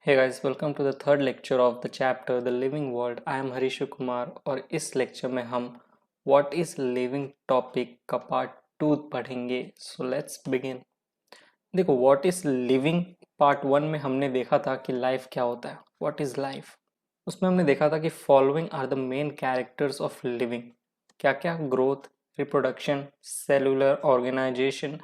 Hey guys, welcome to the third lecture of the chapter The Living World. I am Harish Kumar और इस lecture में हम What is Living topic का part 2 पढ़ेंगे. So let's begin. देखो, What is Living part 1 में हमने देखा था कि लाइफ क्या होता है. What is life? उसमें हमने देखा था कि following are the main characters of living. क्या क्या? Growth, reproduction, cellular organisation,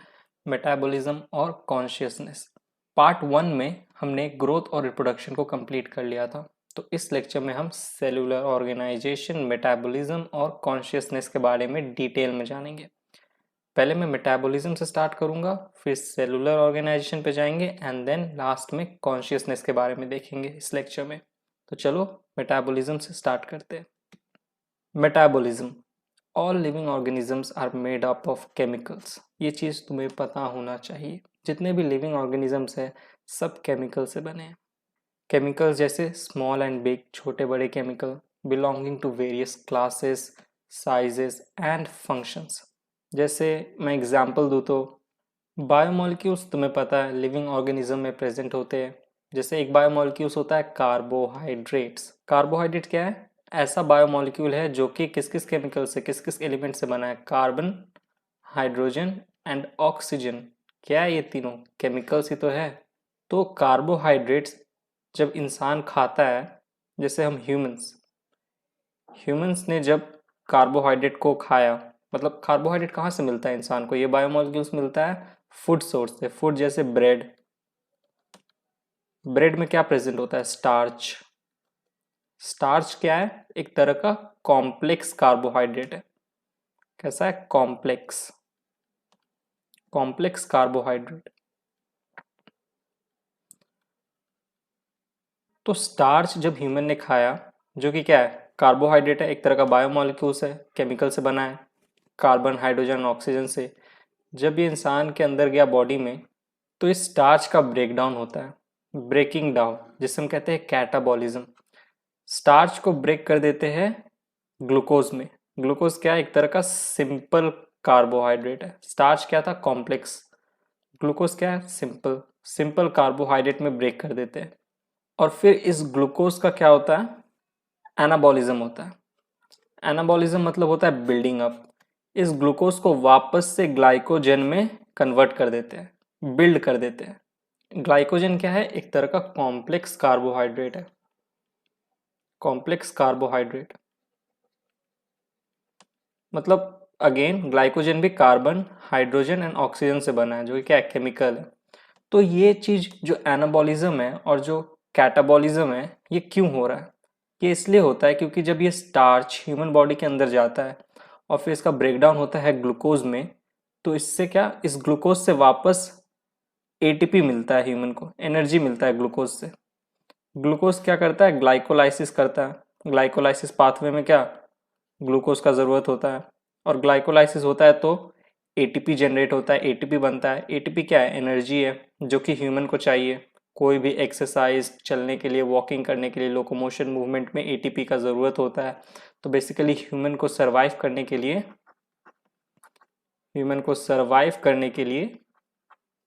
metabolism और कॉन्शियसनेस. पार्ट 1 में हमने ग्रोथ और रिप्रोडक्शन को कंप्लीट कर लिया था. तो इस लेक्चर में हम सेलुलर ऑर्गेनाइजेशन, मेटाबॉलिज्म और कॉन्शियसनेस के बारे में डिटेल में जानेंगे. पहले मैं मेटाबॉलिज्म से स्टार्ट करूंगा, फिर सेलुलर ऑर्गेनाइजेशन पे जाएंगे एंड देन लास्ट में कॉन्शियसनेस के बारे में देखेंगे इस लेक्चर में. तो चलो मेटाबॉलिज्म से स्टार्ट करते हैं. Metabolism. All living organisms are made up of chemicals. ये चीज़ तुम्हें पता होना चाहिए. जितने भी लिविंग ऑर्गेनिजम्स हैं सब केमिकल से बने हैं. केमिकल्स जैसे स्मॉल एंड बिग, छोटे बड़े chemical belonging to various classes, sizes and functions. जैसे मैं एग्जांपल दूँ तो बायोमोलिक्यूल्स तुम्हें पता है लिविंग ऑर्गेनिज्म में प्रेजेंट होते हैं. जैसे एक बायोमोलिक्यूल्स होता है कार्बोहाइड्रेट्स. कार्बोहाइड्रेट क्या है? ऐसा बायोमोलिक्यूल है जो कि किस किस केमिकल से, किस किस एलिमेंट से बना है? Carbon, hydrogen and oxygen. क्या है? ये तीनों केमिकल्स ही तो है. तो कार्बोहाइड्रेट्स जब इंसान खाता है, जैसे हम ह्यूमंस ने जब कार्बोहाइड्रेट को खाया, मतलब कार्बोहाइड्रेट कहाँ से मिलता है इंसान को? ये बायोमोलिक्यूल्स मिलता है फूड सोर्स से. फूड जैसे ब्रेड. ब्रेड में क्या प्रेजेंट होता है? स्टार्च. स्टार्च क्या है? एक तरह का कॉम्प्लेक्स कार्बोहाइड्रेट है. कैसा है? Complex carbohydrate. तो स्टार्च जब ह्यूमन ने खाया, जो कि क्या है? कार्बोहाइड्रेट है, एक तरह का बायोमोलिक्यूल्स है, केमिकल से बना है, कार्बन, हाइड्रोजन, ऑक्सीजन से. जब ये इंसान के अंदर गया बॉडी में, तो इस स्टार्च का ब्रेक डाउन होता है, ब्रेकिंग डाउन, जिसे हम कहते हैं कैटाबॉलिज्म. स्टार्च को ब्रेक कर देते हैं ग्लूकोज में. ग्लूकोज क्या है? एक तरह का सिंपल कार्बोहाइड्रेट है. स्टार्च क्या था? कॉम्प्लेक्स. ग्लूकोज क्या है? सिंपल कार्बोहाइड्रेट में ब्रेक कर देते हैं. और फिर इस ग्लूकोज का क्या होता है? एनाबॉलिज्म होता है. एनाबॉलिज्म मतलब होता है बिल्डिंग अप. इस ग्लूकोज को वापस से ग्लाइकोजन में कन्वर्ट कर देते हैं, बिल्ड कर देते हैं. ग्लाइकोजन क्या है? एक तरह का कॉम्प्लेक्स कार्बोहाइड्रेट है. कॉम्प्लेक्स कार्बोहाइड्रेट मतलब अगेन ग्लाइकोजन भी कार्बन, हाइड्रोजन एंड ऑक्सीजन से बना है, जो कि क्या है? केमिकल है. तो ये चीज जो एनाबॉलिज्म है और जो कैटाबॉलिज्म है, ये क्यों हो रहा है? ये इसलिए होता है क्योंकि जब ये स्टार्च ह्यूमन बॉडी के अंदर जाता है और फिर इसका ब्रेकडाउन होता है ग्लूकोज में, तो इससे क्या? इस ग्लूकोज से वापस एटीपी मिलता है, ह्यूमन को एनर्जी मिलता है ग्लूकोज से. ग्लूकोज क्या करता है? ग्लाइकोलाइसिस करता है. ग्लाइकोलाइसिस पाथवे में क्या? ग्लूकोज का ज़रूरत होता है. और ग्लाइकोलाइसिस होता है तो एटीपी जनरेट होता है, एटीपी बनता है. एटीपी क्या है? एनर्जी है, जो कि ह्यूमन को चाहिए. कोई भी एक्सरसाइज, चलने के लिए, वॉकिंग करने के लिए, लोकोमोशन मूवमेंट में एटीपी का ज़रूरत होता है. तो बेसिकली ह्यूमन को सरवाइव करने के लिए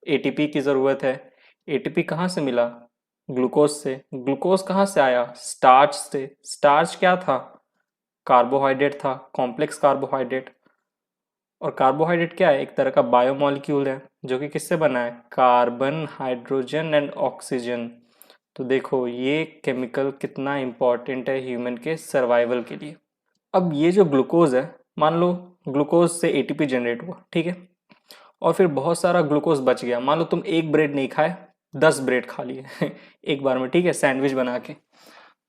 एटीपी की ज़रूरत है. एटीपी कहाँ से मिला? ग्लूकोज से. ग्लूकोज कहाँ से आया? स्टार्च से. स्टार्च क्या था? कार्बोहाइड्रेट था, कॉम्प्लेक्स कार्बोहाइड्रेट. और कार्बोहाइड्रेट क्या है? एक तरह का बायोमोलिक्यूल है, जो कि किससे बना है? Carbon, hydrogen and oxygen. तो देखो ये केमिकल कितना इंपॉर्टेंट है ह्यूमन के सर्वाइवल के लिए. अब ये जो ग्लूकोज है, मान लो ग्लूकोज से एटीपी जनरेट हुआ, ठीक है, और फिर बहुत सारा ग्लूकोज बच गया. मान लो तुम एक ब्रेड नहीं खाए, 10 ब्रेड खा लिए एक बार में, ठीक है, सैंडविच बना के.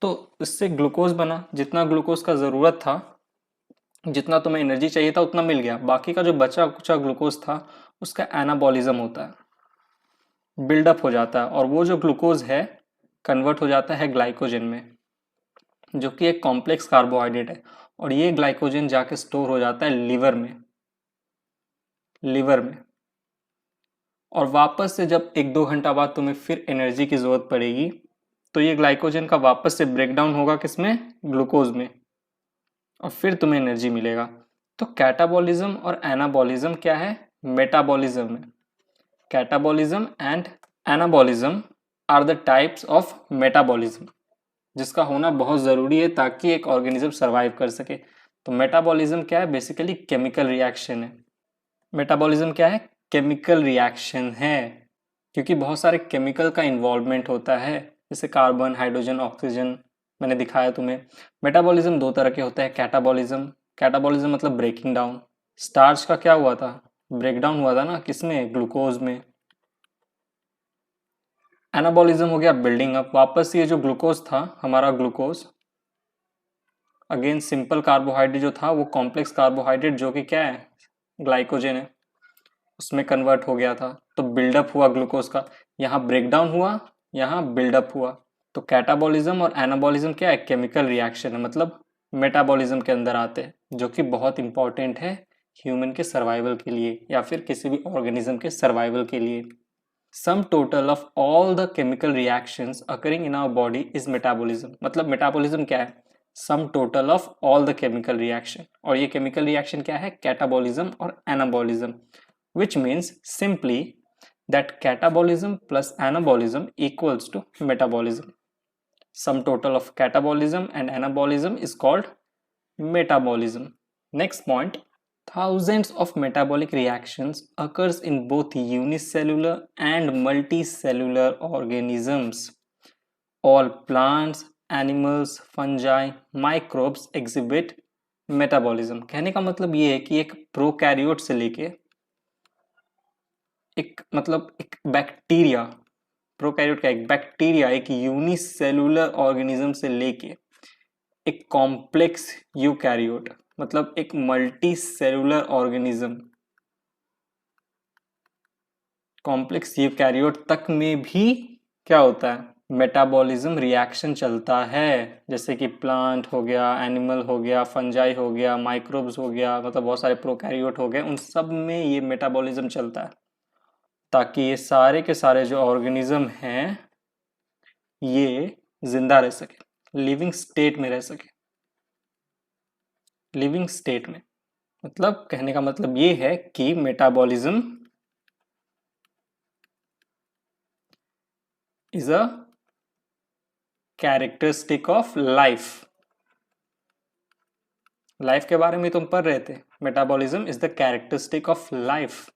तो इससे ग्लूकोज बना. जितना ग्लूकोज का ज़रूरत था, जितना तुम्हें एनर्जी चाहिए था, उतना मिल गया. बाकी का जो बचा कुचा ग्लूकोज था, उसका एनाबॉलिज्म होता है, बिल्डअप हो जाता है. और वो जो ग्लूकोज है कन्वर्ट हो जाता है ग्लाइकोजन में, जो कि एक कॉम्प्लेक्स कार्बोहाइड्रेट है. और ये ग्लाइकोजन जाके स्टोर हो जाता है लिवर में. और वापस से जब 1-2 घंटा बाद तुम्हें फिर एनर्जी की ज़रूरत पड़ेगी, तो ये ग्लाइकोजन का वापस से ब्रेकडाउन होगा किसमें? ग्लूकोज में. और फिर तुम्हें एनर्जी मिलेगा. तो कैटाबॉलिज्म और एनाबॉलिज्म क्या है? मेटाबॉलिज्म है. Catabolism and anabolism are the types of metabolism, जिसका होना बहुत ज़रूरी है ताकि एक ऑर्गेनिज्म सर्वाइव कर सके। तो मेटाबॉलिज्म क्या है? बेसिकली केमिकल रिएक्शन है। मेटाबॉलिज्म क्या है? केमिकल रिएक्शन है, क्योंकि बहुत सारे केमिकल का इन्वॉल्वमेंट होता है, जैसे कार्बन, हाइड्रोजन, ऑक्सीजन, मैंने दिखाया तुम्हें। मेटाबॉलिज्म दो तरह के होते हैं, कैटाबॉलिज्म। कैटाबॉलिज्म मतलब ब्रेकिंग डाउन। स्टार्च का क्या हुआ था? ब्रेकडाउन हुआ था ना, किसमें? ग्लूकोज में। एनाबॉलिज्म हो गया बिल्डिंग अप, वापस ये जो ग्लूकोज था हमारा, ग्लूकोज अगेन सिंपल कार्बोहाइड्रेट जो था वो कॉम्प्लेक्स कार्बोहाइड्रेट जो कि क्या है? ग्लाइकोजन है, उसमें कन्वर्ट हो गया था, तो बिल्डअप हुआ ग्लूकोज का। यहाँ ब्रेकडाउन हुआ, यहाँ बिल्डअप हुआ। तो कैटाबॉलिज्म और एनाबॉलिज्म क्या है? केमिकल रिएक्शन है, मतलब मेटाबॉलिज्म के अंदर आते हैं, जो कि बहुत इंपॉर्टेंट है ह्यूमन के सर्वाइवल के लिए या फिर किसी भी ऑर्गेनिज्म के सर्वाइवल के लिए। Sum total of all the chemical reactions occurring in our body is metabolism. मतलब मेटाबॉलिज्म क्या है? Sum total of all the chemical reaction, और ये केमिकल रिएक्शन क्या है? कैटाबॉलिज्म और anabolism, which means simply that catabolism plus anabolism equals to metabolism. Sum total of catabolism and anabolism is called metabolism. Next point, thousands of metabolic reactions occurs in both unicellular and multicellular organisms. All plants, animals, fungi, microbes exhibit metabolism. कहने का मतलब ये है कि एक prokaryote से लेके एक बैक्टीरिया, प्रोकैरियोट का एक बैक्टीरिया, एक यूनिसेलुलर ऑर्गेनिज्म से लेके एक कॉम्प्लेक्स यूकैरियोट, मतलब एक multi cellular organism, complex eukaryote तक में भी क्या होता है? मेटाबॉलिज्म रिएक्शन चलता है। जैसे कि प्लांट हो गया, एनिमल हो गया, फंजाई हो गया, माइक्रोब्स हो गया, मतलब बहुत सारे प्रोकैरियोट हो गए, उन सब में ये मेटाबॉलिज्म चलता है, ताकि ये सारे के सारे जो ऑर्गेनिज्म हैं ये जिंदा रह सके, लिविंग स्टेट में रह सके। लिविंग स्टेट में मतलब कहने का मतलब ये है कि metabolism is a characteristic of life. Life के बारे में तुम पढ़ रहे थे, metabolism is the characteristic of life.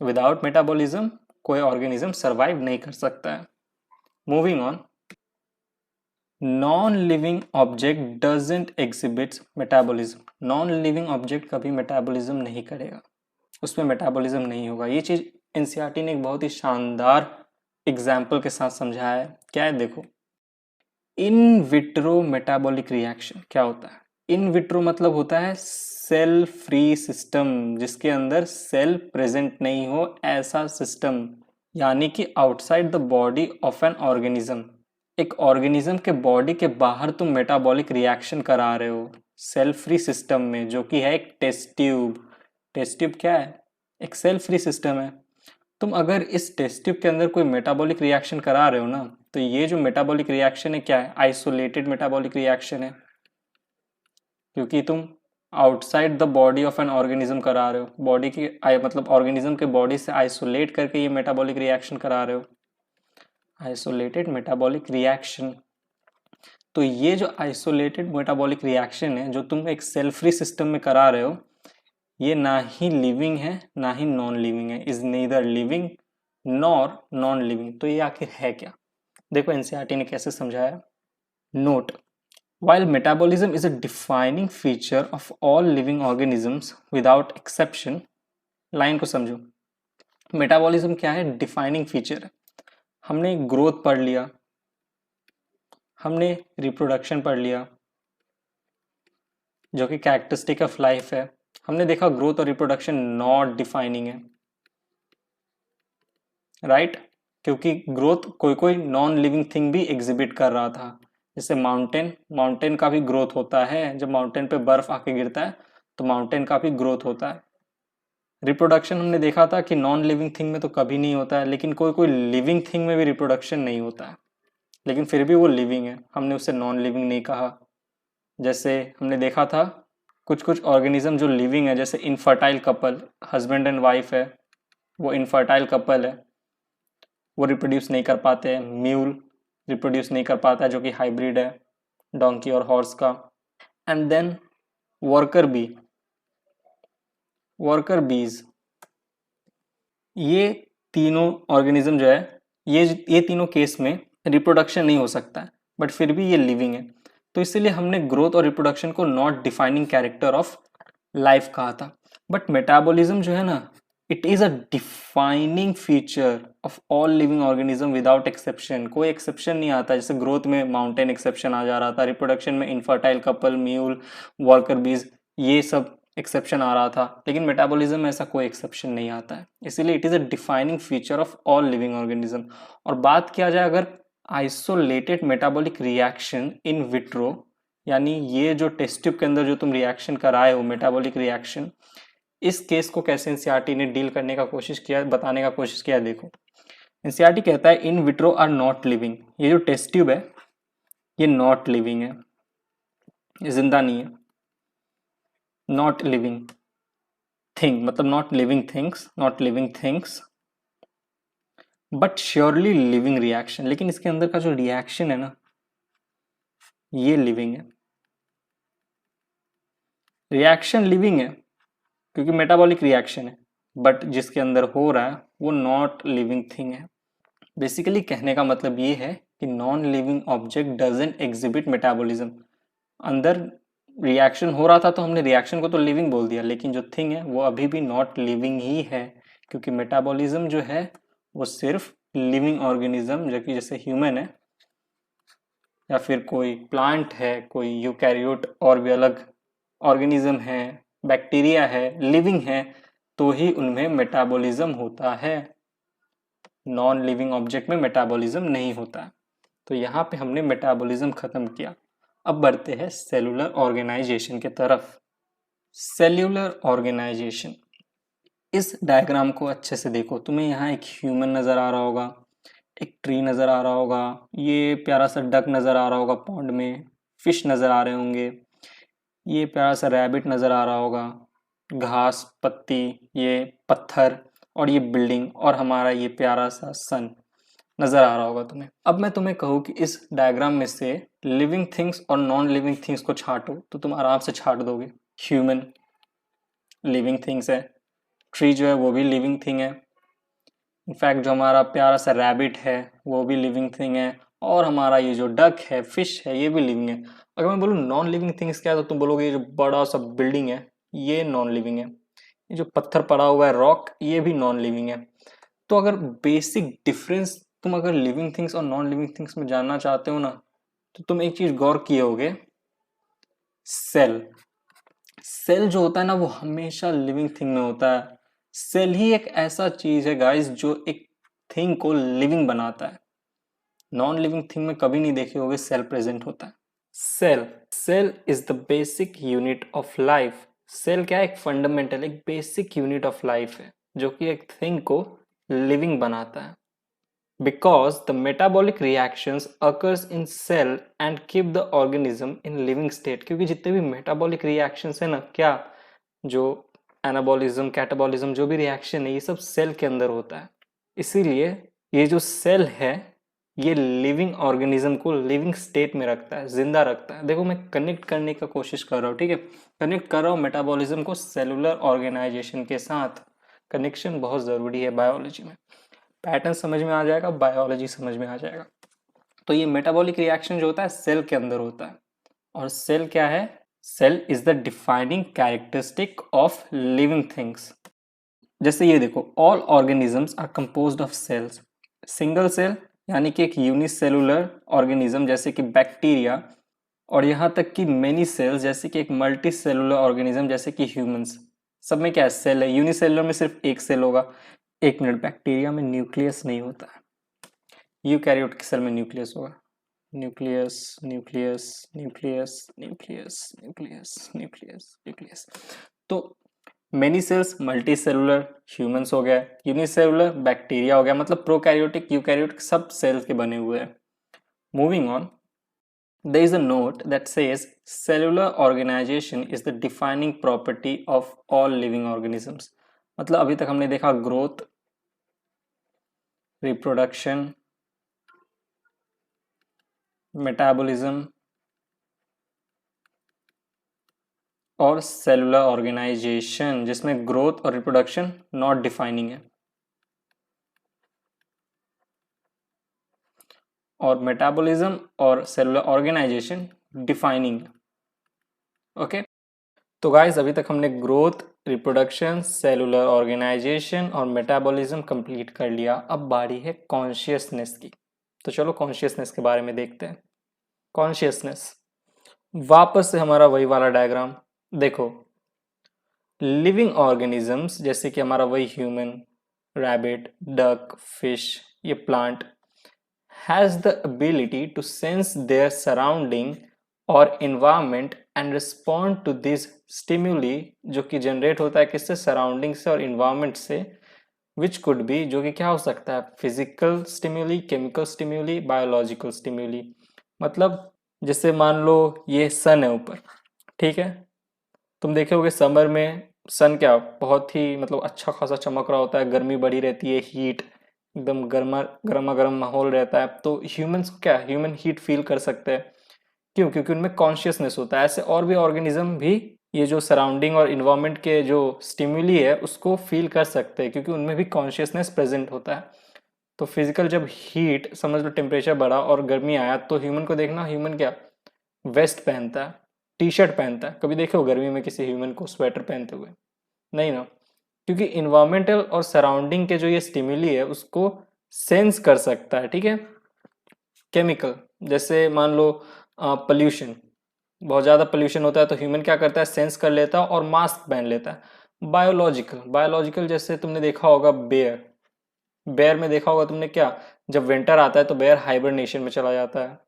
Without metabolism कोई ऑर्गेनिज्म सर्वाइव नहीं कर सकता है। Moving on, non living object doesn't exhibits metabolism. Non living object कभी मेटाबॉलिज्म नहीं करेगा, उसमें मेटाबॉलिज्म नहीं होगा। ये चीज एनसीईआरटी ने एक बहुत ही शानदार एग्जाम्पल के साथ समझाया है। क्या है? देखो, इन विट्रो मेटाबॉलिक रिएक्शन क्या होता है? इन विट्रो मतलब होता है सेल फ्री सिस्टम, जिसके अंदर सेल प्रेजेंट नहीं हो, ऐसा सिस्टम, यानी कि outside the body of an organism. एक ऑर्गेनिज्म के बॉडी के बाहर तुम मेटाबॉलिक रिएक्शन करा रहे हो सेल फ्री सिस्टम में, जो कि है एक टेस्ट ट्यूब। टेस्ट ट्यूब क्या है? एक सेल फ्री सिस्टम है। तुम अगर इस टेस्ट ट्यूब के अंदर कोई मेटाबॉलिक रिएक्शन करा रहे हो ना, तो ये जो मेटाबॉलिक रिएक्शन है क्या है? आइसोलेटेड मेटाबॉलिक रिएक्शन है, क्योंकि तुम outside the body of an organism करा रहे हो, बॉडी की मतलब ऑर्गेनिज्म के बॉडी से आइसोलेट करके ये मेटाबॉलिक रिएक्शन करा रहे हो, आइसोलेटेड मेटाबॉलिक रिएक्शन। तो ये जो आइसोलेटेड मेटाबॉलिक रिएक्शन है जो तुम एक सेल फ्री सिस्टम में करा रहे हो, ये ना ही लिविंग है ना ही नॉन लिविंग है, is neither living nor non living. तो ये आखिर है क्या? देखो एनसीईआरटी ने कैसे समझाया। Note, while metabolism is a defining feature of all living organisms without exception, line को समझो। मेटाबॉलिज्म क्या है? डिफाइनिंग फीचर है। हमने ग्रोथ पढ़ लिया, हमने रिप्रोडक्शन पढ़ लिया, जो कि कैरेक्टरिस्टिक ऑफ लाइफ है। हमने देखा ग्रोथ और रिप्रोडक्शन नॉट डिफाइनिंग है, राइट? क्योंकि ग्रोथ कोई कोई नॉन लिविंग थिंग भी एग्जिबिट कर रहा था, जैसे माउंटेन का भी ग्रोथ होता है। जब माउंटेन पे बर्फ आके गिरता है तो माउंटेन का भी ग्रोथ होता है। रिप्रोडक्शन हमने देखा था कि नॉन लिविंग थिंग में तो कभी नहीं होता है, लेकिन कोई कोई लिविंग थिंग में भी रिप्रोडक्शन नहीं होता है, लेकिन फिर भी वो लिविंग है, हमने उसे नॉन लिविंग नहीं कहा। जैसे हमने देखा था कुछ कुछ ऑर्गेनिज्म जो लिविंग है, जैसे infertile couple, husband and wife है, वो इनफर्टाइल कपल है, वो रिप्रोड्यूस नहीं कर पाते हैं। म्यूल रिप्रोड्यूस नहीं कर पाता है, जो कि हाइब्रिड है डोंकी और हॉर्स का। And then worker bee, worker bees, ये तीनों ऑर्गेनिज्म जो है, ये तीनों केस में रिप्रोडक्शन नहीं हो सकता है, बट फिर भी ये लिविंग है। तो इसीलिए हमने ग्रोथ और रिप्रोडक्शन को not defining character of life कहा था। बट मेटाबॉलिज्म जो है ना, it is a defining feature of all living organism without exception. कोई एक्सेप्शन नहीं आता, जैसे ग्रोथ में माउंटेन एक्सेप्शन आ जा रहा था, रिप्रोडक्शन में infertile couple, mule, worker bees, ये सब एक्सेप्शन आ रहा था, लेकिन मेटाबॉलिज्म में ऐसा कोई एक्सेप्शन नहीं आता है। इसीलिए it is a defining feature of all living organism. और बात किया जाए अगर isolated metabolic reaction in vitro, यानी ये जो टेस्ट ट्यूब के अंदर जो तुम रिएक्शन कराए हो मेटाबॉलिक रिएक्शन, इस केस को कैसे एनसीईआरटी ने डील करने का कोशिश किया, बताने का कोशिश किया। देखो एनसीईआरटी कहता है in vitro are not living, ये जो टेस्ट ट्यूब है ये नॉट लिविंग है, ये जिंदा नहीं है। नॉट लिविंग थिंग मतलब not living things, not living things but surely living reaction. लेकिन इसके अंदर का जो रिएक्शन है ना, ये लिविंग है। रिएक्शन लिविंग है क्योंकि मेटाबॉलिक रिएक्शन है, बट जिसके अंदर हो रहा है वो नॉट लिविंग थिंग है। बेसिकली कहने का मतलब ये है कि non living object doesn't exhibit metabolism. अंदर रिएक्शन हो रहा था तो हमने रिएक्शन को तो लिविंग बोल दिया, लेकिन जो थिंग है वो अभी भी नॉट लिविंग ही है, क्योंकि मेटाबॉलिज्म जो है वो सिर्फ लिविंग ऑर्गेनिज्म, जो कि जैसे ह्यूमन है या फिर कोई प्लांट है, कोई यूकैरियोट और भी अलग ऑर्गेनिज्म है, बैक्टीरिया है, लिविंग है, तो ही उनमें मेटाबॉलिज्म होता है। नॉन लिविंग ऑब्जेक्ट में मेटाबॉलिज्म नहीं होता है। तो यहाँ पे हमने मेटाबॉलिज्म खत्म किया। अब बढ़ते हैं सेलुलर ऑर्गेनाइजेशन के तरफ। सेल्यूलर ऑर्गेनाइजेशन, इस डायग्राम को अच्छे से देखो। तुम्हें यहाँ एक ह्यूमन नजर आ रहा होगा, एक ट्री नजर आ रहा होगा, ये प्यारा सा डक नजर आ रहा होगा पॉन्ड में, फिश नजर आ रहे होंगे, ये प्यारा सा रैबिट नजर आ रहा होगा, घास, पत्ती, ये पत्थर, और ये बिल्डिंग, और हमारा ये प्यारा सा सन नजर आ रहा होगा तुम्हें। अब मैं तुम्हें कहूँ कि इस डायग्राम में से लिविंग थिंग्स और नॉन लिविंग थिंग्स को छांटो, तो तुम आराम से छांट दोगे। ह्यूमन लिविंग थिंग्स है, ट्री जो है वो भी लिविंग थिंग है, इनफैक्ट जो हमारा प्यारा सा रैबिट है वो भी लिविंग थिंग है, और हमारा ये जो डक है, फिश है, ये भी लिविंग है। अगर मैं बोलूँ नॉन लिविंग थिंग्स क्या है, तो तुम बोलोगे ये जो बड़ा सा बिल्डिंग है ये नॉन लिविंग है, ये जो पत्थर पड़ा हुआ है रॉक, ये भी नॉन लिविंग है। तो अगर बेसिक डिफरेंस तुम अगर लिविंग थिंग्स और नॉन लिविंग थिंग्स में जानना चाहते हो ना, तो तुम एक चीज गौर किए होगे, सेल। सेल जो होता है ना वो हमेशा लिविंग थिंग में होता है। सेल ही एक ऐसा चीज है गाइस जो एक थिंग को लिविंग बनाता है। नॉन लिविंग थिंग में कभी नहीं देखे होगे सेल प्रेजेंट होता है। Cell, cell is the basic unit of life. Cell क्या है, एक फंडामेंटल, एक बेसिक यूनिट ऑफ लाइफ है जो कि एक थिंग को लिविंग बनाता है। Because the metabolic reactions occurs in cell and keep the organism in living state। क्योंकि जितने भी metabolic reactions है ना, क्या जो एनाबॉलिज्म, कैटाबॉलिज्म, जो भी रिएक्शन है, ये सब सेल के अंदर होता है। इसीलिए ये जो सेल है ये लिविंग ऑर्गेनिज्म को लिविंग स्टेट में रखता है, जिंदा रखता है। देखो मैं कनेक्ट करने का कोशिश कर रहा हूँ, ठीक है, कनेक्ट कर रहा हूँ मेटाबॉलिज्म को सेलुलर ऑर्गेनाइजेशन के साथ। कनेक्शन बहुत जरूरी है बायोलॉजी में, पैटर्न समझ में आ जाएगा, बायोलॉजी समझ में आ जाएगा। तो ये मेटाबॉलिक रिएक्शन जो होता है सेल के अंदर होता है, और सेल क्या है, cell is the defining characteristic of living things. जैसे ये देखो, all organisms are composed of cells. Single cell यानी कि एक यूनिसेलुलर ऑर्गेनिज्म जैसे कि बैक्टीरिया, और यहाँ तक कि मेनी सेल्स जैसे कि एक मल्टी सेलुलर ऑर्गेनिज्म जैसे कि ह्यूमंस। सब में क्या है, सेल है। यूनिसेलुलर में सिर्फ एक सेल होगा। एक मिनट, बैक्टीरिया में न्यूक्लियस नहीं होता है, यूकैरियोट की सेल में न्यूक्लियस होगा। Nucleus, nucleus, nucleus, nucleus, nucleus, nucleus, nucleus. तो many cells multi cellular humans हो गया, यूनिसेलुलर बैक्टीरिया हो गया, मतलब प्रोकैरियोटिक यूकैरियोटिक सब सेल्स के बने हुए हैं। Moving on, there is a note that says cellular organization is the defining property of all living organisms। मतलब अभी तक हमने देखा ग्रोथ, रिप्रोडक्शन, मेटाबॉलिज्म और सेलुलर ऑर्गेनाइजेशन, जिसमें ग्रोथ और रिप्रोडक्शन नॉट डिफाइनिंग है, और मेटाबॉलिज्म और सेलुलर ऑर्गेनाइजेशन डिफाइनिंग है। ओके, तो गाइस अभी तक हमने ग्रोथ, रिप्रोडक्शन, सेलुलर ऑर्गेनाइजेशन और मेटाबॉलिज्म कंप्लीट कर लिया। अब बारी है कॉन्शियसनेस की। तो चलो कॉन्शियसनेस के बारे में देखते हैं। कॉन्शियसनेस, वापस से हमारा वही वाला डायग्राम देखो। लिविंग ऑर्गेनिजम्स जैसे कि हमारा वही ह्यूमन, रैबिट, डक, फिश, ये plant has the ability to sense their surrounding और environment and respond to these stimuli, जो कि जनरेट होता है किससे, सराउंडिंग से और इन्वायरमेंट से, which could be, जो कि क्या हो सकता है, फिजिकल स्टिम्यूली, केमिकल स्टिम्यूली, बायोलॉजिकल स्टिम्यूली। मतलब जैसे मान लो ये सन है ऊपर, ठीक है, तुम देखे होगे समर में सन क्या बहुत ही मतलब अच्छा खासा चमक रहा होता है, गर्मी बढ़ी रहती है, हीट एकदम गर्मा गर्मा गर्म माहौल रहता है, तो ह्यूमंस क्या, ह्यूमन हीट फील कर सकते हैं। क्यों? क्योंकि उनमें कॉन्शियसनेस होता है। ऐसे और भी ऑर्गेनिज्म भी ये जो सराउंडिंग और इन्वायरमेंट के जो स्टिम्युली है उसको फील कर सकते हैं, क्योंकि उनमें भी कॉन्शियसनेस प्रेजेंट होता है। तो फिजिकल जब हीट समझ लो, टेम्परेचर बढ़ा और गर्मी आया, तो ह्यूमन को देखना, ह्यूमन क्या वेस्ट पहनता है, टी शर्ट पहनता है। कभी देखे हो गर्मी में किसी ह्यूमन को स्वेटर पहनते हुए? नहीं ना, क्योंकि इन्वायरमेंटल और सराउंडिंग के जो ये स्टिम्युली है उसको सेंस कर सकता है। ठीक है, केमिकल जैसे मान लो पोल्यूशन, बहुत ज़्यादा पोल्यूशन होता है तो ह्यूमन क्या करता है, सेंस कर लेता है और मास्क पहन लेता है। बायोलॉजिकल, बायोलॉजिकल जैसे तुमने देखा होगा बेयर, बेयर में देखा होगा तुमने क्या, जब विंटर आता है तो बेयर हाइबरनेशन में चला जाता है,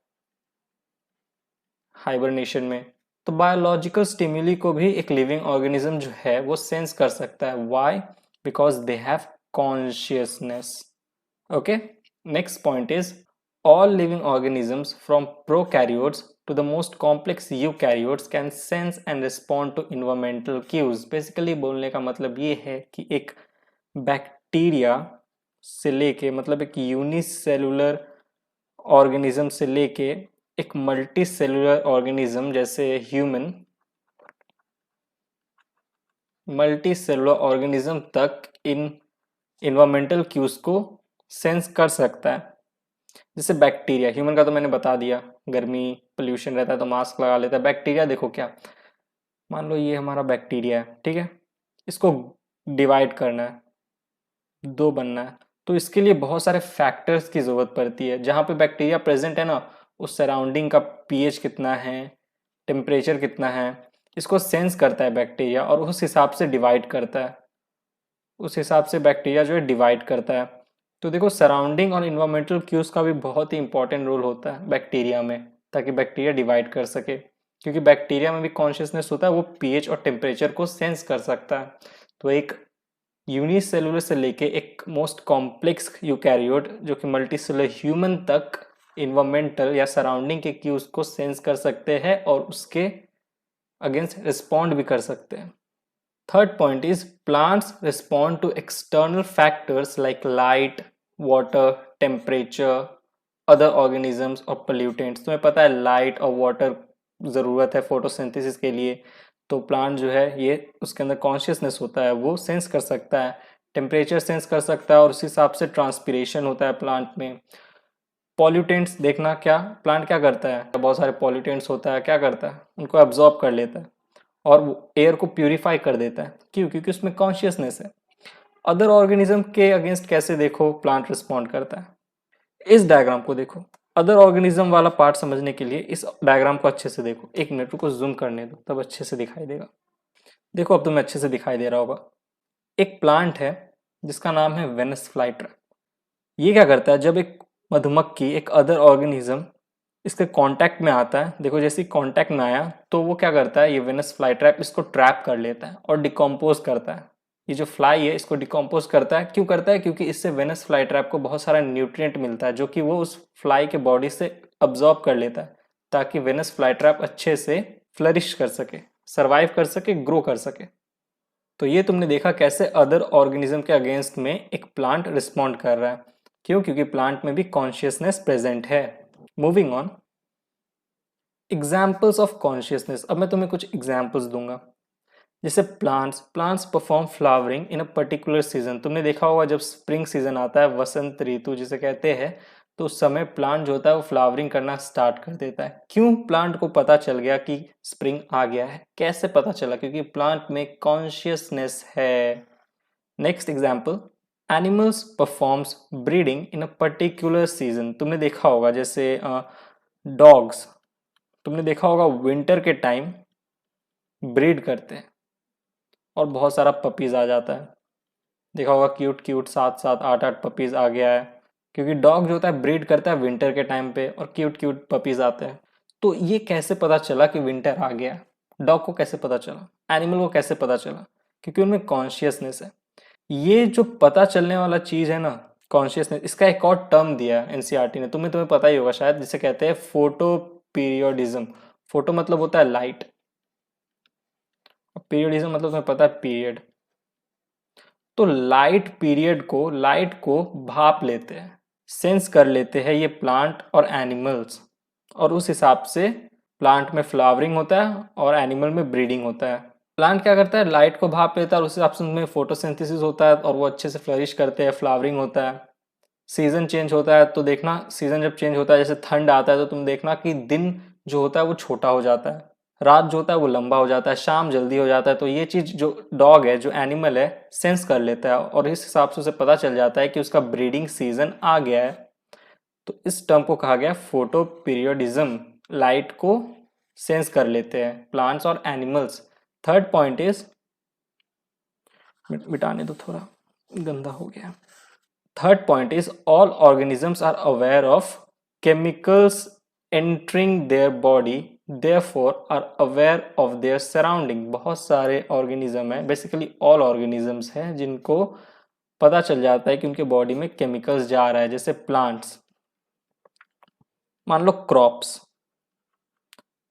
हाइबरनेशन में। तो बायोलॉजिकल स्टिम्युली को भी एक लिविंग ऑर्गेनिज्म जो है वो सेंस कर सकता है। Why? Because they have consciousness. Okay, next point is all living organisms from prokaryotes to the most complex eukaryotes can sense and respond to environmental cues। Basically बोलने का मतलब ये है कि एक बैक्टीरिया से लेके, मतलब एक यूनिसेलुलर ऑर्गेनिज्म से लेके एक मल्टी सेलुलर ऑर्गेनिज्म जैसे ह्यूमन, मल्टी सेलुलर ऑर्गेनिज्म तक इन इन्वायरमेंटल क्यूज को सेंस कर सकता है। जैसे बैक्टीरिया, ह्यूमन का तो मैंने बता दिया, गर्मी पोल्यूशन रहता है तो मास्क लगा लेता है। बैक्टीरिया देखो क्या, मान लो ये हमारा बैक्टीरिया है, ठीक है, इसको डिवाइड करना है, दो बनना है, तो इसके लिए बहुत सारे फैक्टर्स की ज़रूरत पड़ती है। जहाँ पे बैक्टीरिया प्रेजेंट है ना, उस सराउंडिंग का पीएच कितना है, टेम्परेचर कितना है, इसको सेंस करता है बैक्टीरिया और उस हिसाब से डिवाइड करता है, उस हिसाब से बैक्टीरिया जो है डिवाइड करता है। तो देखो सराउंडिंग और इन्वायरमेंटल क्यूज का भी बहुत ही इंपॉर्टेंट रोल होता है बैक्टीरिया में, ताकि बैक्टीरिया डिवाइड कर सके, क्योंकि बैक्टीरिया में भी कॉन्शियसनेस होता है, वो पीएच और टेम्परेचर को सेंस कर सकता है। तो एक यूनिसेलुलर से लेके एक मोस्ट कॉम्प्लेक्स यूकैरियोट जो कि मल्टीसेलुलर ह्यूमन तक इन्वायरमेंटल या सराउंडिंग के क्यूज को सेंस कर सकते हैं और उसके अगेंस्ट रिस्पॉन्ड भी कर सकते हैं। Third point is plants respond to external factors like light, water, temperature, other organisms और pollutants। तुम्हें पता है लाइट और वाटर ज़रूरत है फोटोसिंथेसिस के लिए, तो प्लांट जो है ये उसके अंदर कॉन्शियसनेस होता है, वो सेंस कर सकता है, टेम्परेचर सेंस कर सकता है और उस हिसाब से ट्रांसपिरेशन होता है प्लांट में। पॉल्यूटेंट्स देखना, क्या प्लांट क्या करता है, बहुत सारे पॉल्यूटेंट्स होता है, क्या करता है, उनको एब्जॉर्ब कर लेता है और एयर को प्यूरिफाई कर देता है। क्यों? क्योंकि उसमें कॉन्शियसनेस है। अदर ऑर्गेनिज्म के अगेंस्ट कैसे देखो प्लांट रिस्पॉन्ड करता है, इस डायग्राम को देखो। अदर ऑर्गेनिज्म वाला पार्ट समझने के लिए इस डायग्राम को अच्छे से देखो। एक मिनट को जूम करने दो, तब अच्छे से दिखाई देगा। देखो अब तुम्हें अच्छे से दिखाई दे रहा होगा। एक प्लांट है जिसका नाम है वेनस फ्लाईट्रैप। ये क्या करता है, जब एक मधुमक्खी, एक अदर ऑर्गेनिज्म इसके कांटेक्ट में आता है, देखो जैसे कांटेक्ट में आया तो वो क्या करता है, ये वेनस फ्लाई ट्रैप इसको ट्रैप कर लेता है और डिकम्पोज करता है। ये जो फ्लाई है इसको डिकम्पोज करता है। क्यों करता है? क्योंकि इससे वेनस फ्लाई ट्रैप को बहुत सारा न्यूट्रिएंट मिलता है जो कि वो उस फ्लाई के बॉडी से अब्जॉर्ब कर लेता है, ताकि वेनस फ्लाई ट्रैप अच्छे से फ्लरिश कर सके, सर्वाइव कर सके, ग्रो कर सके। तो ये तुमने देखा कैसे अदर ऑर्गेनिज्म के अगेंस्ट में एक प्लांट रिस्पॉन्ड कर रहा है, क्यों? क्योंकि प्लांट में भी कॉन्शियसनेस प्रेजेंट है। Moving on, examples of consciousness. अब मैं तुम्हें कुछ एग्जाम्पल्स दूंगा। जैसे plants perform flowering in a particular season. तुमने देखा होगा जब स्प्रिंग सीजन आता है, वसंत ऋतु जिसे कहते हैं, तो उस समय प्लांट जो होता है वो फ्लावरिंग करना स्टार्ट कर देता है। क्यों प्लांट को पता चल गया कि स्प्रिंग आ गया है? कैसे पता चला? क्योंकि प्लांट में कॉन्शियसनेस है। Next example, animals performs breeding in a particular season. तुमने देखा होगा जैसे डॉग्स, तुमने देखा होगा विंटर के टाइम ब्रीड करते हैं और बहुत सारा पपीज आ जाता है। देखा होगा क्यूट क्यूट 7-7 8-8 पपीज आ गया है, क्योंकि डॉग जो होता है ब्रीड करता है विंटर के टाइम पे और क्यूट क्यूट पपीज आते हैं। तो ये कैसे पता चला कि विंटर आ गया? डॉग को कैसे पता चला? एनिमल को कैसे पता चला? क्योंकि उनमें कॉन्शियसनेस है। ये जो पता चलने वाला चीज है ना, कॉन्शियसनेस, इसका एक और टर्म दिया है एनसीईआरटी ने, तुम्हें पता ही होगा शायद, जिसे कहते हैं फोटो पीरियोडिज्म। फोटो मतलब होता है लाइट, और पीरियोडिज्म मतलब तुम्हें पता है पीरियड। तो लाइट को भाप लेते हैं, सेंस कर लेते हैं ये प्लांट और एनिमल्स, और उस हिसाब से प्लांट में फ्लावरिंग होता है और एनिमल में ब्रीडिंग होता है। प्लांट क्या करता है? लाइट को भाप लेता है और उस हिसाब से उनमें फोटोसिंथेसिस होता है और वो अच्छे से फ्लरिश करते हैं, फ्लावरिंग होता है। सीजन चेंज होता है तो देखना, सीजन जब चेंज होता है, जैसे ठंड आता है तो तुम देखना कि दिन जो होता है वो छोटा हो जाता है, रात जो होता है वो लंबा हो जाता है, शाम जल्दी हो जाता है। तो ये चीज जो डॉग है, जो एनिमल है, सेंस कर लेता है और इस हिसाब से उसे पता चल जाता है कि उसका ब्रीडिंग सीजन आ गया है। तो इस टर्म को कहा गया फोटो पीरियोडिज्म। लाइट को सेंस कर लेते हैं प्लांट्स और एनिमल्स। थर्ड पॉइंट इज, मिटाने दो, थोड़ा गंदा हो गया। Third point is all organisms are aware of chemicals entering their body, therefore are aware of their surrounding। बहुत सारे ऑर्गेनिज्म है, बेसिकली ऑल ऑर्गेनिजम्स हैं जिनको पता चल जाता है कि उनके बॉडी में केमिकल्स जा रहा है। जैसे प्लांट्स, मान लो क्रॉप्स,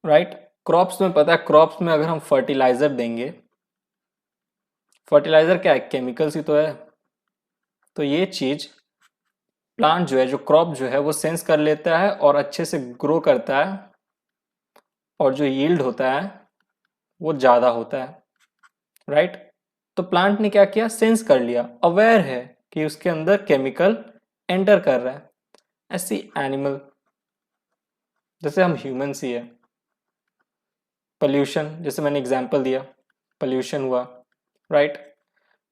राइट? क्रॉप्स में पता है, क्रॉप्स में अगर हम फर्टिलाइजर देंगे, फर्टिलाइजर क्या है? केमिकल्स ही तो है। तो ये चीज प्लांट जो है, जो क्रॉप जो है, वो सेंस कर लेता है और अच्छे से ग्रो करता है, और जो यील्ड होता है वो ज्यादा होता है, राइट? तो प्लांट ने क्या किया? सेंस कर लिया, अवेयर है कि उसके अंदर केमिकल एंटर कर रहा है। ऐसी एनिमल, जैसे हम ह्यूमंस ही है, पोल्यूशन, जैसे मैंने एग्जांपल दिया, पोल्यूशन हुआ, राइट?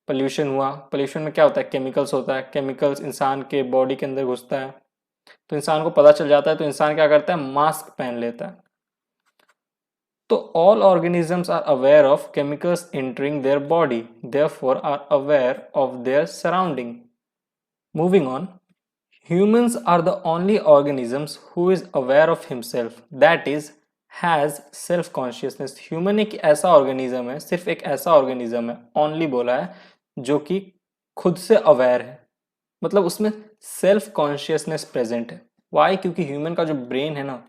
पोल्यूशन हुआ, पोल्यूशन में क्या होता है? केमिकल्स होता है, केमिकल्स इंसान के बॉडी के अंदर घुसता है, तो इंसान को पता चल जाता है, तो इंसान क्या करता है? मास्क पहन लेता है। तो all organisms are aware of chemicals entering their body, therefore are aware of their surrounding. Moving on, humans are the only organisms who is aware of himself, that is has self consciousness। Human एक ऐसा organism है, सिर्फ एक ऐसा organism है, only बोला है, जो कि खुद से अवेयर है, मतलब उसमें सेल्फ कॉन्शियसनेस प्रेजेंट है। वाई? क्योंकि ह्यूमन का जो ब्रेन है ना,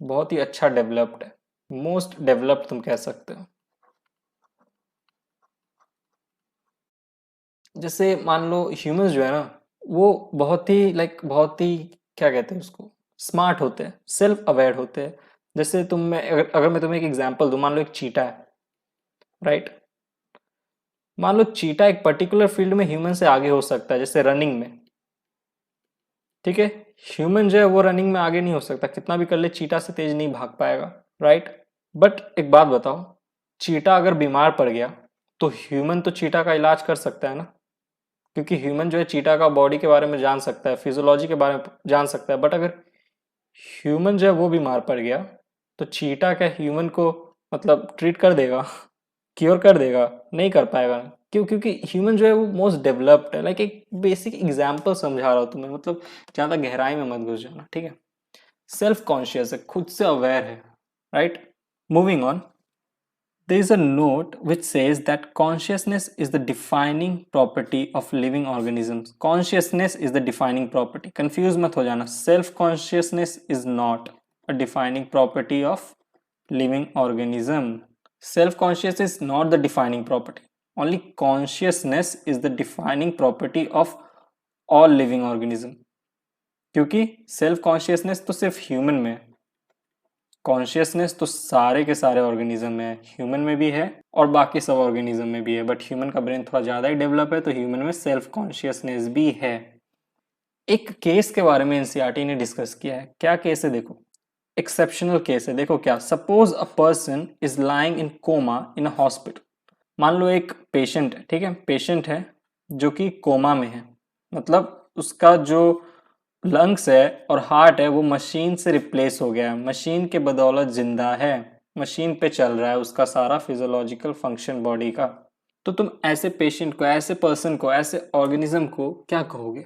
बहुत ही अच्छा डेवलप्ड है, मोस्ट डेवलप्ड तुम कह सकते हो। जैसे मान लो ह्यूमंस जो है ना, वो बहुत ही बहुत ही क्या कहते हैं उसको, स्मार्ट होते हैं, सेल्फ अवेयर होते हैं। जैसे अगर मैं तुम्हें एक एग्जांपल दूं, मान लो एक चीटा है, राइट? मान लो चीटा एक पर्टिकुलर फील्ड में ह्यूमन से आगे हो सकता है, जैसे रनिंग में, ठीक है? ह्यूमन जो है वो रनिंग में आगे नहीं हो सकता, कितना भी कर ले चीटा से तेज नहीं भाग पाएगा, राइट? बट एक बात बताओ, चीटा अगर बीमार पड़ गया तो ह्यूमन तो चीटा का इलाज कर सकता है ना, क्योंकि ह्यूमन जो है चीटा का बॉडी के बारे में जान सकता है, फिजियोलॉजी के बारे में जान सकता है। बट अगर ह्यूमन जो है वो बीमार पड़ गया, तो चीटा क्या ह्यूमन को मतलब ट्रीट कर देगा, क्योर कर देगा? नहीं कर पाएगा। क्यों? क्योंकि ह्यूमन जो है वो मोस्ट डेवलप्ड है। एक बेसिक एग्जाम्पल समझा रहा हूँ तुम्हें, मतलब ज्यादा गहराई में मत घुस जाना, ठीक है? सेल्फ कॉन्शियस है, खुद से अवेयर है, right? Moving on, there is a note which says that consciousness is the defining property of living organisms। consciousness is the defining property, confuse मत हो जाना, self consciousness is not a defining property of living organism। self conscious is not the defining property, only consciousness is the defining property of all living organism, क्योंकि self consciousness तो सिर्फ human में है, consciousness तो सारे के सारे organism में है, ह्यूमन में भी है और बाकी सब ऑर्गेनिज्म में भी है, बट ह्यूमन का ब्रेन थोड़ा ज़्यादा ही डेवलप है तो ह्यूमन में सेल्फ कॉन्शियसनेस भी है। एक केस के बारे में एनसीईआरटी ने डिस्कस किया है। क्या केस है देखो, एक्सेप्शनल केस है। देखो क्या, suppose a person is lying in coma in a hospital. मान लो एक पेशेंट है, ठीक है, पेशेंट है जो कि कोमा में है, मतलब उसका जो लंग्स है और हार्ट है वो मशीन से रिप्लेस हो गया है, मशीन के बदौलत जिंदा है, मशीन पे चल रहा है उसका सारा फिजियोलॉजिकल फंक्शन बॉडी का। तो तुम ऐसे पेशेंट को, ऐसे पर्सन को, ऐसे ऑर्गेनिज्म को क्या कहोगे?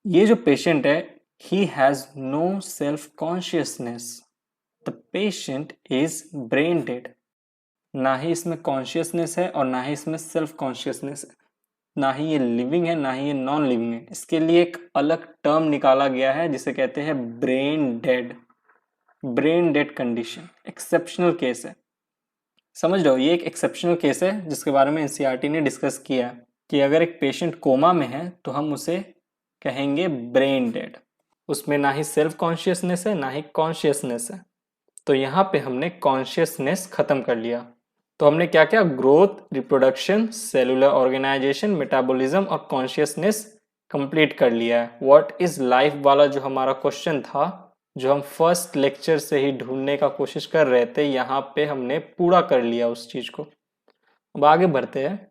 ये जो पेशेंट है, he has no self consciousness, the patient is brain dead. ना ही इसमें कॉन्शियसनेस है और ना ही इसमें सेल्फ कॉन्शियसनेस है, ना ही ये लिविंग है ना ही ये नॉन लिविंग है। इसके लिए एक अलग टर्म निकाला गया है जिसे कहते हैं brain dead. Brain dead condition exceptional case है, समझ रहे हो? ये एक एक्सेप्शनल केस है जिसके बारे में एनसीईआरटी ने डिस्कस किया है कि अगर एक पेशेंट कोमा में है तो हम उसे कहेंगे ब्रेन डेड, उसमें ना ही सेल्फ कॉन्शियसनेस है ना ही कॉन्शियसनेस है। तो यहाँ पे हमने कॉन्शियसनेस खत्म कर लिया। तो हमने क्या क्या, growth, reproduction, cellular organisation, metabolism और कॉन्शियसनेस कंप्लीट कर लिया है। व्हाट इज लाइफ वाला जो हमारा क्वेश्चन था, जो हम फर्स्ट लेक्चर से ही ढूंढने का कोशिश कर रहे थे, यहाँ पे हमने पूरा कर लिया उस चीज को। अब आगे बढ़ते हैं।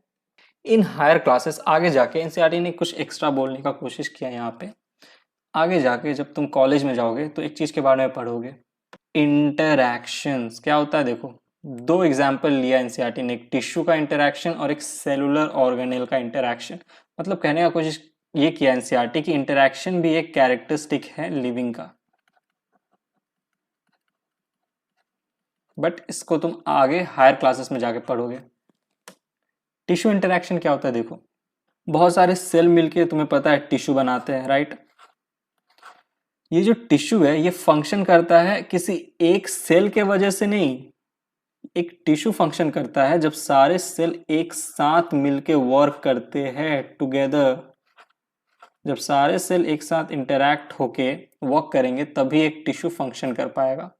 इन हायर क्लासेस आगे जाके एनसीईआरटी ने कुछ एक्स्ट्रा बोलने का कोशिश किया यहाँ पे। आगे जाके जब तुम कॉलेज में जाओगे तो एक चीज के बारे में पढ़ोगे, इंटरैक्शंस। क्या होता है देखो, दो एग्जाम्पल लिया एनसीईआरटी ने, एक टिश्यू का इंटरैक्शन और एक सेलुलर ऑर्गेनेल का इंटरैक्शन। मतलब कहने का कोशिश ये किया एनसीईआरटी की इंटरैक्शन भी एक कैरेक्टरिस्टिक है लिविंग का, बट इसको तुम आगे हायर क्लासेस में जाके पढ़ोगे। टिश्यू इंटरैक्शन क्या होता है देखो, बहुत सारे सेल मिलके तुम्हें पता है टिश्यू बनाते हैं, राइट? ये जो टिश्यू है ये फंक्शन करता है किसी एक सेल के वजह से नहीं, एक टिश्यू फंक्शन करता है जब सारे सेल एक साथ मिलके वर्क करते हैं टुगेदर। जब सारे सेल एक साथ इंटरैक्ट होके वर्क करेंगे तभी एक टिश्यू फंक्शन कर पाएगा।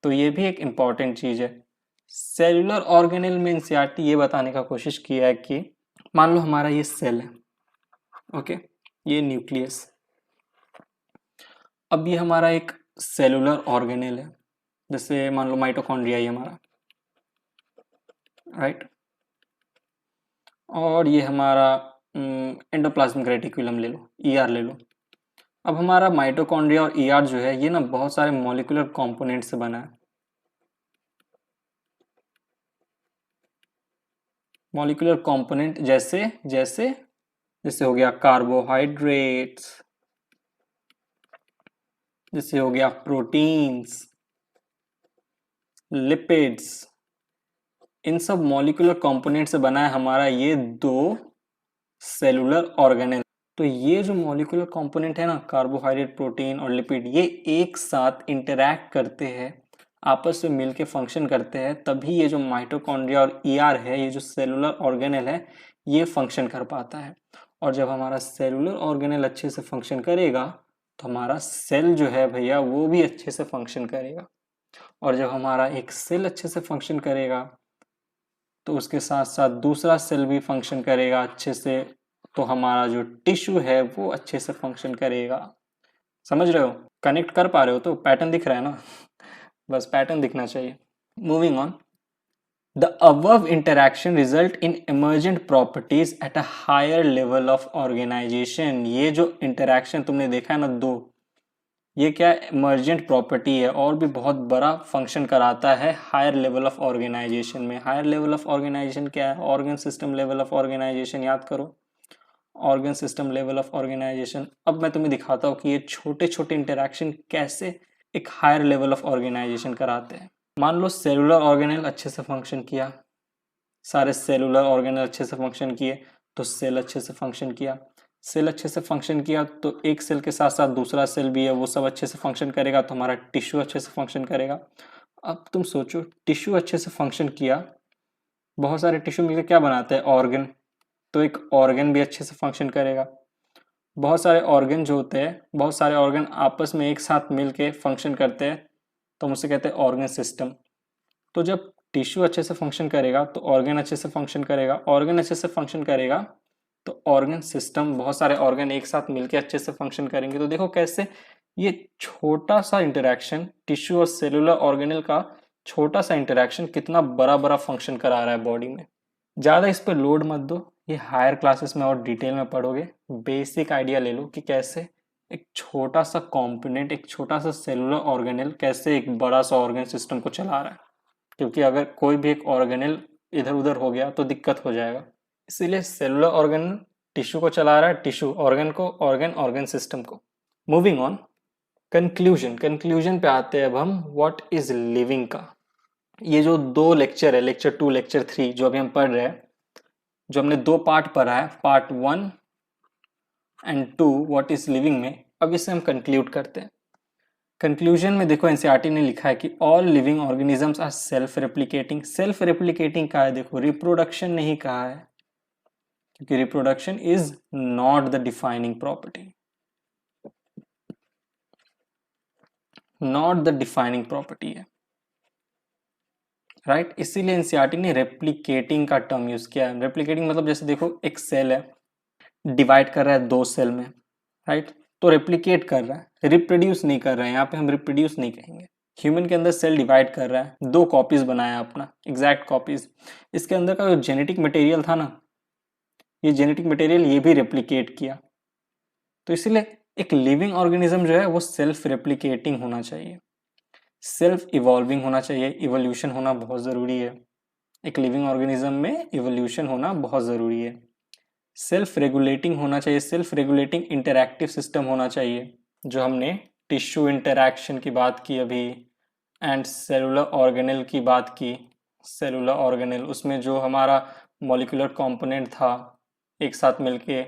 तो ये भी एक इंपॉर्टेंट चीज है। सेलुलर ऑर्गेनेल में एनसीईआरटी ये बताने का कोशिश किया है कि मान लो हमारा ये सेल है, ओके, ये न्यूक्लियस, अब ये हमारा एक सेलुलर ऑर्गेनेल है, जैसे मान लो माइटोकॉन्ड्रिया ही हमारा, राइट? और ये हमारा एंडोप्लाज्मिक रेटिकुलम ले लो, ईआर ले लो। अब हमारा माइटोकॉन्ड्रिया और ईआर जो है ये ना बहुत सारे मॉलिक्यूलर कंपोनेंट से बना है। मॉलिक्यूलर कंपोनेंट जैसे जैसे जैसे हो गया कार्बोहाइड्रेट्स, जैसे हो गया प्रोटीन्स, लिपिड्स, इन सब मॉलिक्यूलर कंपोनेंट से बना है हमारा ये दो सेलुलर ऑर्गेनेल। तो ये जो मॉलिक्यूलर कंपोनेंट है ना, कार्बोहाइड्रेट, प्रोटीन और लिपिड, ये एक साथ इंटरैक्ट करते हैं, आपस में मिलके फंक्शन करते हैं, तभी ये जो माइटोकॉन्ड्रिया और ईआर है, ये जो सेलुलर ऑर्गेनेल है, ये फंक्शन कर पाता है। और जब हमारा सेलुलर ऑर्गेनेल अच्छे से फंक्शन करेगा तो हमारा सेल जो है भैया वो भी अच्छे से फंक्शन करेगा। और जब हमारा एक सेल अच्छे से फंक्शन करेगा तो उसके साथ साथ दूसरा सेल भी फंक्शन करेगा अच्छे से, तो हमारा जो टिश्यू है वो अच्छे से फंक्शन करेगा। समझ रहे हो? कनेक्ट कर पा रहे हो? तो पैटर्न दिख रहा है ना? बस पैटर्न दिखना चाहिए। Moving on, the above interaction result in emergent properties at a higher level of organization। ये जो इंटरैक्शन तुमने देखा है ना दो, ये क्या इमर्जेंट प्रॉपर्टी है और भी बहुत बड़ा फंक्शन कराता है हायर लेवल ऑफ ऑर्गेनाइजेशन में। हायर लेवल ऑफ ऑर्गेनाइजेशन क्या है? Organ system level of organisation, याद करो, organ system level of organisation. अब मैं तुम्हें दिखाता हूँ कि ये छोटे छोटे इंटरैक्शन कैसे एक हायर लेवल ऑफ ऑर्गेनाइजेशन कराते हैं। मान लो सेलुलर ऑर्गेनेल अच्छे से फंक्शन किया, सारे सेलुलर ऑर्गेनेल अच्छे से फंक्शन किए तो सेल अच्छे से फंक्शन किया, सेल अच्छे से फंक्शन किया तो एक सेल के साथ साथ दूसरा सेल भी है वो सब अच्छे से फंक्शन करेगा, तो हमारा टिश्यू अच्छे से फंक्शन करेगा। अब तुम सोचो, टिश्यू अच्छे से फंक्शन किया, बहुत सारे टिश्यू मिलकर क्या बनाते हैं? ऑर्गन, तो एक ऑर्गन भी अच्छे से फंक्शन करेगा। बहुत सारे ऑर्गन जो होते हैं, बहुत सारे ऑर्गन आपस में एक साथ मिल के फंक्शन करते हैं, तो हम उसे कहते हैं ऑर्गन सिस्टम। तो जब टिश्यू अच्छे से फंक्शन करेगा तो ऑर्गन अच्छे से फंक्शन करेगा, ऑर्गन अच्छे से फंक्शन करेगा तो ऑर्गन सिस्टम, बहुत सारे ऑर्गन एक साथ मिलके अच्छे से फंक्शन करेंगे। तो देखो कैसे ये छोटा सा इंटरेक्शन, टिश्यू और सेलुलर ऑर्गेनल का छोटा सा इंटरेक्शन कितना बड़ा बड़ा फंक्शन करा रहा है बॉडी में। ज़्यादा इस पर लोड मत दो, ये हायर क्लासेस में और डिटेल में पढ़ोगे। बेसिक आइडिया ले लो कि कैसे एक छोटा सा कॉम्पोनेंट, एक छोटा सा सेलुलर ऑर्गेनल कैसे एक बड़ा सा ऑर्गन सिस्टम को चला रहा है, क्योंकि अगर कोई भी एक ऑर्गेनल इधर उधर हो गया तो दिक्कत हो जाएगा। इसीलिए सेलुलर ऑर्गन टिश्यू को चला रहा है, टिश्यू ऑर्गन को, ऑर्गन ऑर्गन सिस्टम को। मूविंग ऑन, कंक्लूजन पे आते हैं अब हम व्हाट इज लिविंग का। ये जो दो लेक्चर है, लेक्चर 2 लेक्चर 3 जो अभी हम पढ़ रहे हैं, जो हमने दो पार्ट पढ़ा है, part 1 and 2 what is living में, अब इसे हम कंक्लूड करते हैं। कंक्लूजन में देखो एनसीईआरटी ने लिखा है कि all living organisms are self replicating. Self replicating कहा है, देखो रिप्रोडक्शन नहीं कहा है, क्योंकि reproduction is not the defining property, not the defining property है, राइट। इसीलिए एनसीईआरटी ने रेप्लिकेटिंग का टर्म यूज किया है। रेप्लिकेटिंग मतलब जैसे देखो एक सेल है, डिवाइड कर रहा है दो सेल में, राइट, तो रेप्लिकेट कर रहा है, रिप्रोड्यूस नहीं कर रहा है। यहाँ पे हम रिप्रोड्यूस नहीं कहेंगे। ह्यूमन के अंदर सेल डिवाइड कर रहा है, दो कॉपीज बनाया अपना, एग्जैक्ट कॉपीज। इसके अंदर का जो जेनेटिक मटेरियल था ना, ये जेनेटिक मटेरियल ये भी रेप्लिकेट किया। तो इसीलिए एक लिविंग ऑर्गेनिज्म जो है वो सेल्फ रेप्लिकेटिंग होना चाहिए, सेल्फ इवॉल्विंग होना चाहिए। इवोल्यूशन होना बहुत ज़रूरी है, एक लिविंग ऑर्गेनिज्म में इवोल्यूशन होना बहुत ज़रूरी है। सेल्फ रेगुलेटिंग होना चाहिए, सेल्फ रेगुलेटिंग इंटरैक्टिव सिस्टम होना चाहिए, जो हमने टिश्यू इंटरैक्शन की बात की अभी, एंड सेलुलर ऑर्गेनल की बात की। सेलुलर ऑर्गेनल, उसमें जो हमारा मॉलिक्यूलर कंपोनेंट था एक साथ मिलके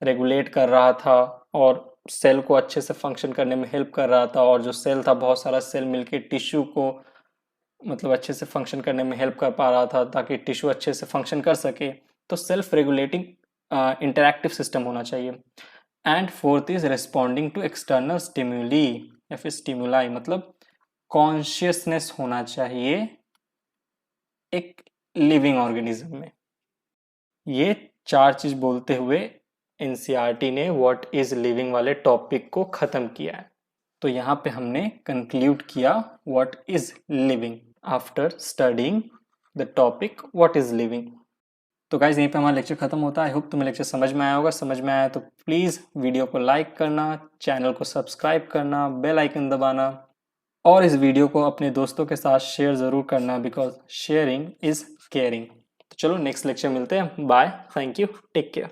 रेगुलेट कर रहा था और सेल को अच्छे से फंक्शन करने में हेल्प कर रहा था, और जो सेल था बहुत सारा सेल मिलके टिश्यू को मतलब अच्छे से फंक्शन करने में हेल्प कर पा रहा था, ताकि टिश्यू अच्छे से फंक्शन कर सके। तो सेल्फ रेगुलेटिंग इंटरैक्टिव सिस्टम होना चाहिए। And fourth is responding to external stimuli या फिर स्टिम्युलाई, मतलब कॉन्शियसनेस होना चाहिए एक लिविंग ऑर्गेनिज्म में। ये चार चीज बोलते हुए एनसीईआरटी ने व्हाट इज लिविंग वाले टॉपिक को खत्म किया है। तो यहाँ पे हमने कंक्लूड किया what is living after studying the topic what is living. तो गाइज यहीं पे हमारा लेक्चर खत्म होता है। आई होप तुम्हें लेक्चर समझ में आया होगा। समझ में आया तो प्लीज़ वीडियो को लाइक करना, चैनल को सब्सक्राइब करना, बेल आइकन दबाना, और इस वीडियो को अपने दोस्तों के साथ शेयर ज़रूर करना, बिकॉज शेयरिंग इज़ केयरिंग। तो चलो नेक्स्ट लेक्चर मिलते हैं। Bye, thank you, take care.